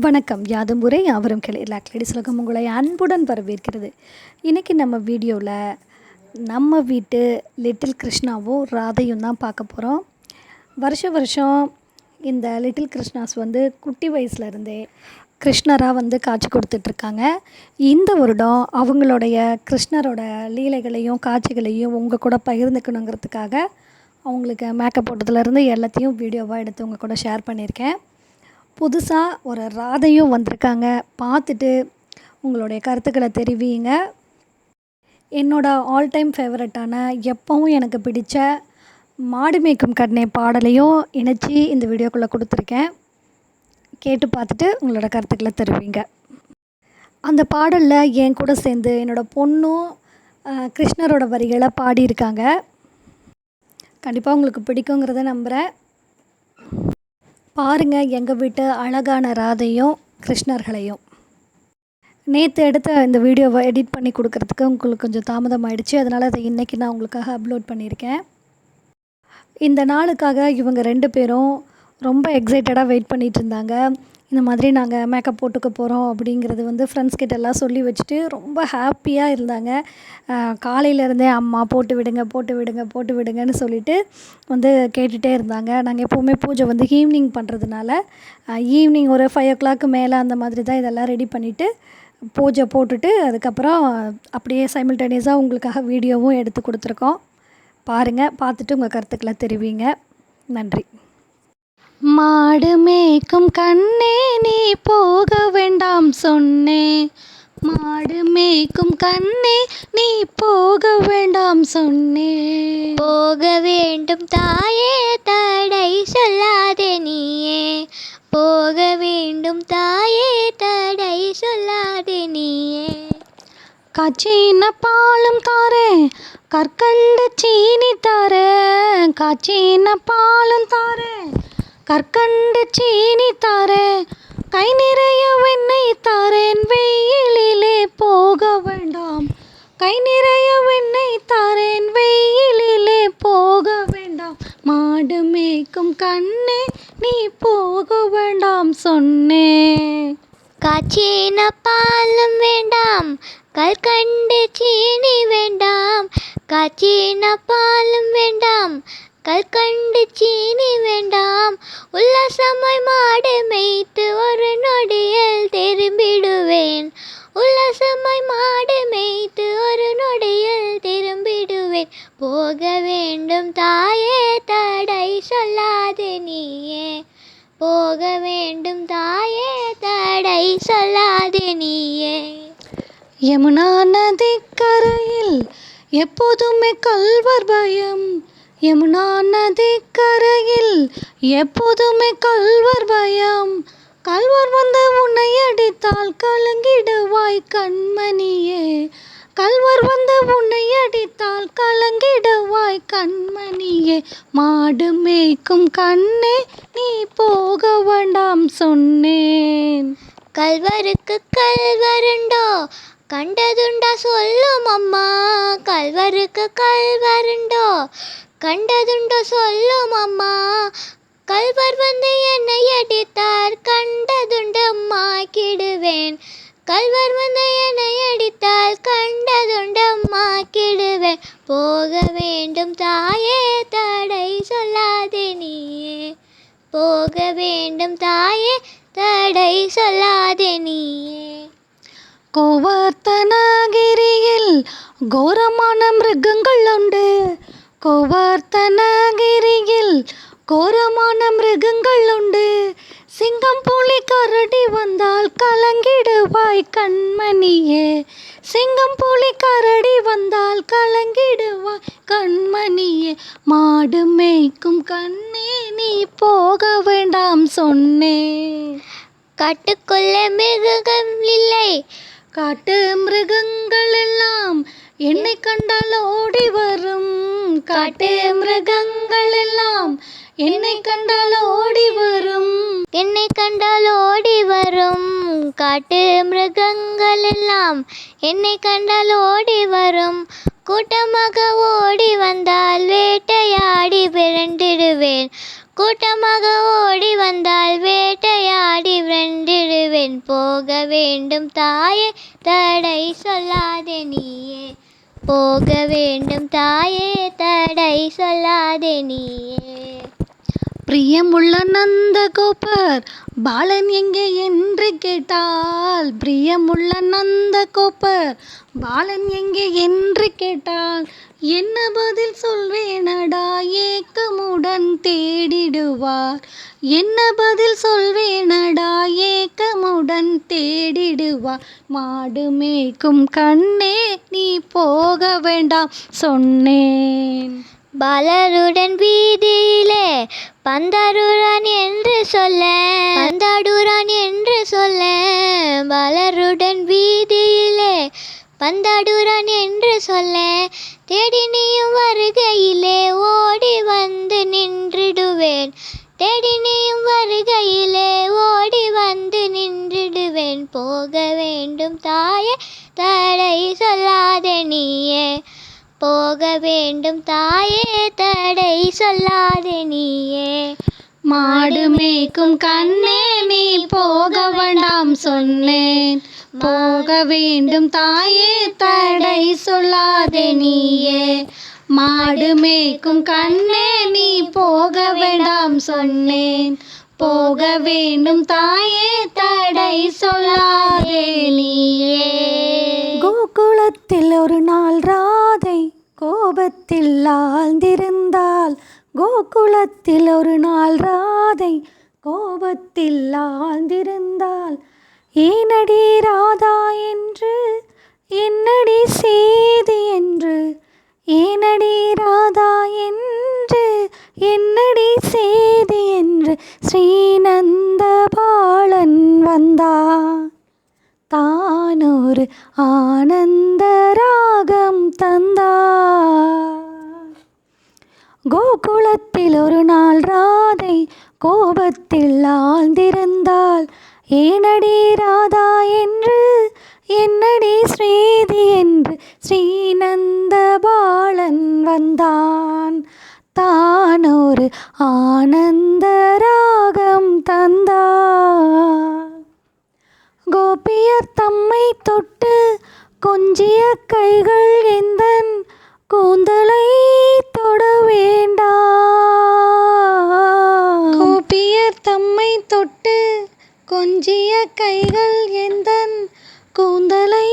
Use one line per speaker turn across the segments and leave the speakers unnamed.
வணக்கம். யாதும் ஊரே யாவரும் கேளீர். லேடிஸ் உலகம் உங்களை அன்புடன் வரவேற்கிறது. இன்றைக்கி நம்ம வீடியோவில் நம்ம வீட்டு லிட்டில் கிருஷ்ணாவும் ராதையும் தான் பார்க்க போகிறோம். வருஷம் இந்த லிட்டில் கிருஷ்ணாஸ் குட்டி வயசுலேருந்தே கிருஷ்ணராக காட்சி கொடுத்துட்ருக்காங்க. இந்த வருடம் அவங்களுடைய கிருஷ்ணரோட லீலைகளையும் காட்சிகளையும் உங்கள் கூட பகிர்ந்துக்கணுங்கிறதுக்காக அவங்களுக்கு மேக்கப் போட்டதுலேருந்து எல்லாத்தையும் வீடியோவாக எடுத்து உங்கள் கூட ஷேர் பண்ணியிருக்கேன். புதுசாக ஒரு ராதையும் வந்திருக்காங்க. பார்த்துட்டு உங்களுடைய கருத்துக்களை தெரிவிங்க. என்னோடய ஆல் டைம் ஃபேவரட்டான எப்பவும் எனக்கு பிடித்த மாடு மேய்க்கும் கண்ணே பாடலையும் இணைச்சி இந்த வீடியோக்குள்ளே கொடுத்துருக்கேன். கேட்டு பார்த்துட்டு உங்களோட கருத்துக்களை தெரிவிங்க. அந்த பாடலில் என் கூட சேர்ந்து என்னோடய பொண்ணும் கிருஷ்ணரோட வரிகளை பாடியிருக்காங்க. கண்டிப்பாக உங்களுக்கு பிடிக்குங்கிறத நம்புகிறேன். பாருங்கள் எங்கள் வீட்டு அழகான ராதையும் கிருஷ்ணர்களையும். நேற்று எடுத்த இந்த வீடியோவை எடிட் பண்ணி கொடுக்கறதுக்கு உங்களுக்கு கொஞ்சம் தாமதம் ஆகிடுச்சு. அதனால் அதை இன்றைக்கி நான் உங்களுக்காக அப்லோட் பண்ணியிருக்கேன். இந்த நாளுக்காக இவங்க 2 பேரும் ரொம்ப எக்ஸைட்டடாக வெயிட் பண்ணிகிட்டு இருந்தாங்க. இந்த மாதிரி நாங்கள் மேக்கப் போட்டுக்க போகிறோம் அப்படிங்கிறது ஃப்ரெண்ட்ஸ் கிட்ட எல்லாம் சொல்லி வச்சுட்டு ரொம்ப ஹாப்பியாக இருந்தாங்க. காலையிலேருந்தே அம்மா போட்டு விடுங்கன்னு சொல்லிட்டு கேட்டுகிட்டே இருந்தாங்க. நாங்கள் எப்போவுமே பூஜை ஈவினிங் பண்ணுறதுனால ஈவினிங் ஒரு 5 o'clock மேலே அந்த மாதிரி தான் இதெல்லாம் ரெடி பண்ணிவிட்டு பூஜை போட்டுட்டு அதுக்கப்புறம் அப்படியே சைமல்டேனியஸாக உங்களுக்காக வீடியோவும் எடுத்து கொடுத்துருக்கோம். பாருங்கள், பார்த்துட்டு உங்கள் கருத்துக்களை தெரிவிங்க. நன்றி. மாடு மேய்க்கும் கண்ணே நீ போக வேண்டாம் சொன்னேன். மாடு மேய்க்கும் கண்ணே நீ போக வேண்டாம் சொன்னேன்.
போக வேண்டும் தாயே தடை சொல்லாதே நீயே. போக வேண்டும் தாயே தடை சொல்லாதே நீயே.
காய்ச்சின பாலும் தாரேன், கற்கண்டு சீனி தாரேன். காய்ச்சின பாலும் தாரேன், கற்கண்டு சீனி தாரேன். கை நிறைய வெண்ணெய் தாரேன், வெயிலிலே போக வேண்டாம். கை நிறைய வெண்ணெய் தாரேன், வெயிலிலே போக வேண்டாம். மாடு மேய்க்கும் கண்ணே நீ போக வேண்டாம் சொன்னேன்.
காய்ச்சின பாலும் வேண்டாம், கற்கண்டு சீனி வேண்டாம். காய்ச்சின பாலும் வேண்டாம், கற்கண்டு சீனி வேண்டாம். உல்லாசமாய் மாடு மேய்த்து ஒரு நொடியில் திரும்பிடுவேன். உல்லாசமாய் மாடு மேய்த்து ஒரு நொடியில் திரும்பிடுவேன். போக வேண்டும் தாயே தடை சொல்லாதே நீயே. போக வேண்டும் தாயே தடை சொல்லாதே நீயே.
யமுனா நதிக்கரையில் எப்போதுமே கள்வர் பயம். யமுனா நதிக்கரையில் எப்போதுமே கள்வர் பயம். கள்வர் உன்னை அடித்தால் கலங்கிடுவாய் கண்மணியே. கள்வர் உன்னை அடித்தால் கலங்கிடுவாய் கண்மணியே. மாடு மேய்க்கும் கண்ணே நீ போக வேண்டாம் சொன்னேன்.
கள்வருக்கு கள்வருண்டோ கண்டதுண்டா சொல்லும் அம்மா. கள்வருக்கு கள்வருண்டோ கண்டதுண்டோ சொல்லும் அம்மா. கள்வர் என்னை அடித்தார் கண்டதுண்டம்மாக்கிடுவேன். கள்வர் என்னை அடித்தால் கண்டதுண்டம்மாக்கிடுவேன். போக வேண்டும் தாயே தடை சொல்லாதே நீயே. போக வேண்டும் தாயே தடை சொல்லாதே நீயே.
கோவர்த்தனகிரியில் கோரமான மிருகங்கள் உண்டு. கோவர்த்தனகிரியில் கோரமான மிருகங்கள் உண்டு. சிங்கம் புலி கரடி வந்தால் கலங்கிடுவாய் கண்மணியே. சிங்கம் புலி கரடி வந்தால் கலங்கிடுவாய் கண்மணியே. மாடு மேய்க்கும் கண்ணே நீ போக வேண்டாம் சொன்னேன்.
காட்டுக்குள்ளே மிருகம் இல்லை,
காட்டு மிருகங்கள் எல்லாம் என்னை கண்டால் ஓடி வரும். காட்டு மிருகங்கள் எல்லாம் என்னை கண்டால் ஓடி வரும்.
என்னை கண்டால் ஓடி வரும். காட்டு மிருகங்கள் எல்லாம் என்னை கண்டால் ஓடி வரும். கூட்டமாக ஓடி வந்தால் வேட்டையாடி விரண்டிடுவேன். கூட்டமாக ஓடி வந்தால் வேட்டையாடி வென்றிடுவேன். போக வேண்டும் தாயே தடை சொல்லாதே நீயே, போக வேண்டும் தாயே தடை சொல்லாதே நீயே.
பிரியமுள்ள நந்தகோபர் பாலன் எங்கே என்று கேட்டால், பிரியமுள்ள நந்தகோபர் பாலன் எங்கே என்று கேட்டால், என்ன பதில் சொல்வேனடா ஏக்கமுடன் தேடிடுவார், என்ன பதில் சொல்வேனடா ஏக்கமுடன் தேடிடுவார். மாடு மேய்க்கும் கண்ணே நீ போக வேண்டாம் சொன்னேன்.
பாலருடன் வீதியிலே பந்தாடுறான் என்று சொல்ல, பந்தாடுறான் என்று சொல்ல, பாலருடன் வீதியிலே பந்தாடுறான் என்று சொல்ல, தேடி நீயும் வருகையிலே ஓடி வந்து நின்றிடுவேன், தேடி நீயும் வருகையிலே ஓடி வந்து நின்றிடுவேன். போக வேண்டும் தாயே தடை சொல்லாதே நீயே, போக வேண்டும் தாயே தடை சொல்லாதே நீயே.
மாடு மேய்க்கும் கண்ணே நீ போக வேண்டாம் சொன்னேன், போக வேண்டும் தாயே தடை சொல்லாதே நீயே. மாடு மேய்க்கும் கண்ணே நீ போக வேண்டாம் சொன்னேன், போக வேண்டும் தாயே தடை சொல்லாதே நீயே. கோகுலத்தில் ஒரு நாள் ராதை கோபத்தில் ஆழ்ந்திருந்தாள், கோகுலத்தில் ஒரு நாள் ராதை கோபத்தில் ஆழ்ந்திருந்தாள். ஏனடி ராதா என்று என்னடி செய்தி என்று, ஏனடி ராதா என்று என்னடி செய்தி என்று ஸ்ரீநந்த பாலன் வந்தான். தானொரு ஆனந்த ராகம் தந்தார். கோகுலத்தில் ஒரு நாள் ராதை கோபத்தில் ஆழ்ந்திருந்தாள். ஏனடி ராதா என்று என்னடி ஸ்ரீதி என்று ஸ்ரீநந்த பாலன் வந்தான். தானொரு ஆனந்த ராகம் தந்தார். கோபியர் தம்மை தொட்டு கொஞ்சிய கைகள் எந்தன் கூந்தலை தொட வேண்டாம். கோபியர் தம்மை தொட்டு கொஞ்சிய கைகள் எந்தன் கூந்தலை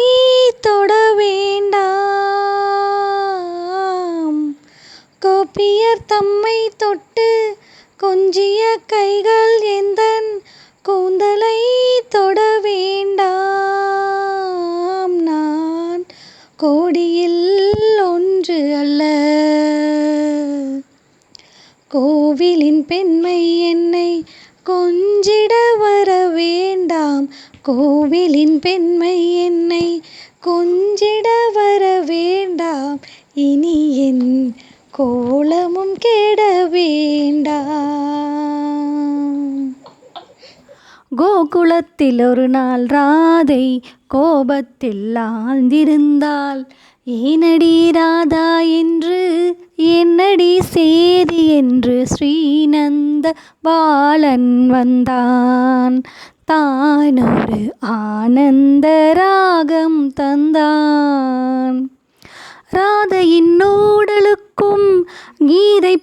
தொட வேண்டாம். கோபியர் தம்மை தொட்டு கொஞ்சிய கைகள் எந்தன் கூந்தலை தொட வேண்டாம். நான் கோடியில் ஒன்று அல்ல, கோவிலின் பெண்மை என்னை கொஞ்சிட வர வேண்டாம், கோவிலின் பெண்மை என்னை கொஞ்சிட வர வேண்டாம். இனி என் கோலமும் கெட வேண்டாம். கோகுலத்தில் ஒரு நாள் ராதை கோபத்தில் ஆழ்ந்திருந்தாள். ஏனடி ராதா என்று என்னடி சேதி என்று ஸ்ரீநந்த பாலன் வந்தான். தானொரு ஆனந்த ராகம் தந்தான். ராதையின் ஊடலுக்கும் கீதை